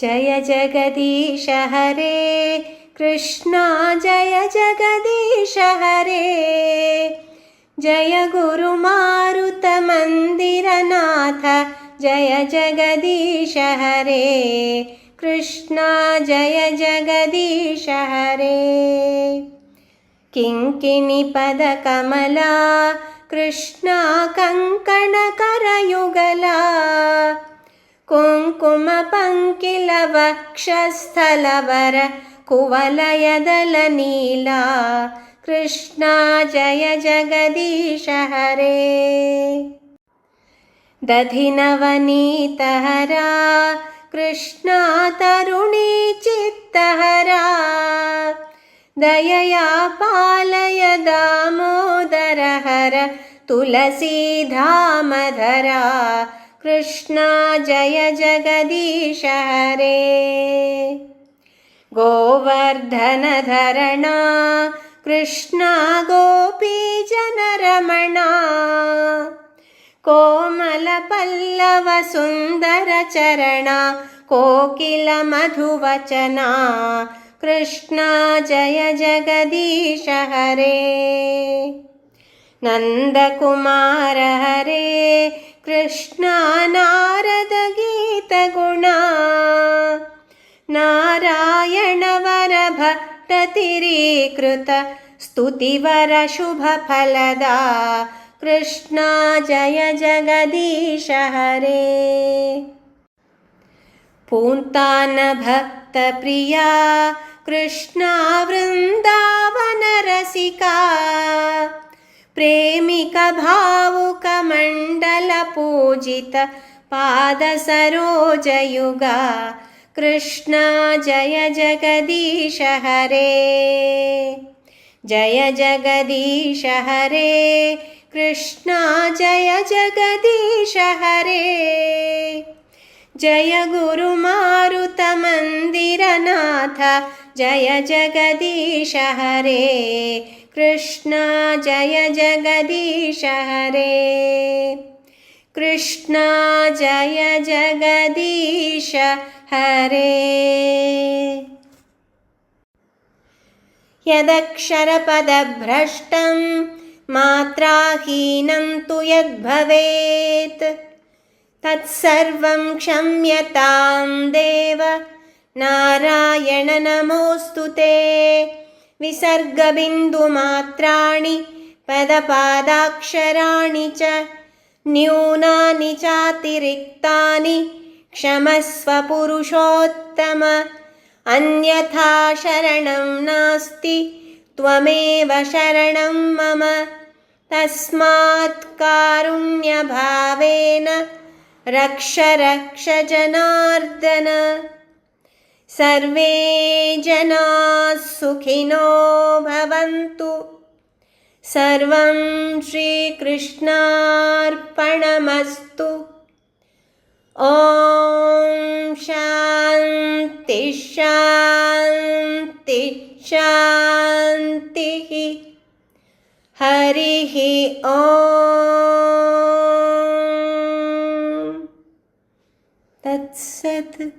जय जगदीश हरे कृष्णा जय जगदीश हरे जय गुरुमारुतमन्दिरनाथ जय जगदीश हरे कृष्णा जय जगदीश हरे किङ्किणिपदकमला कृष्णा कङ्कणकरयुगला कुङ्कुमपङ्किलवक्षस्थलवर कुवलयदलनीला कृष्णा जय जगदीश हरे दधिनवनीतहरा कृष्णा तरुणी चित्तहरा दयया पालय दामोदर हर तुलसीधामधरा कृष्णा जय जगदीश हरे गोवर्धनधरणा कृष्णा गोपीजनरमणा कोमलपल्लवसुन्दरचरणा कोकिलमधुवचना कृष्णा जय जगदीश हरे नन्दकुमार हरे कृष्णा नारदगीतगुणा नारायणवरभट्टतिरीकृत स्तुतिवरशुभफलदा कृष्णा जय जगदीश हरे पून्तानभक्तप्रिया कृष्णा वृन्दावनरसिका प्रेमिकभावुकमण्डलपूजित पादसरोजयुगा कृष्णा जय जगदीश हरे जय जगदीश हरे कृष्णा जय जगदीश हरे जय गुरुमारुतमन्दिरनाथ जय जगदीश हरे कृष्णा जय जगदीश हरे कृष्णा जय जगदीश हरे यदक्षरपदभ्रष्टं मात्राहीनं तु यद्भवेत् तत्सर्वं क्षम्यतां देव नारायण नमोऽस्तु ते विसर्गबिन्दुमात्राणि पदपादाक्षराणि च न्यूनानि चातिरिक्तानि क्षमस्व पुरुषोत्तम अन्यथा शरणं नास्ति त्वमेव शरणं मम तस्मात् कारुण्यभावेन रक्ष रक्ष जनार्दन सर्वे जनाः सुखिनो भवन्तु सर्वं श्रीकृष्णार्पणमस्तु ॐ शान्ति शान्ति शान्तिः हरिः ॐ तत्सत्।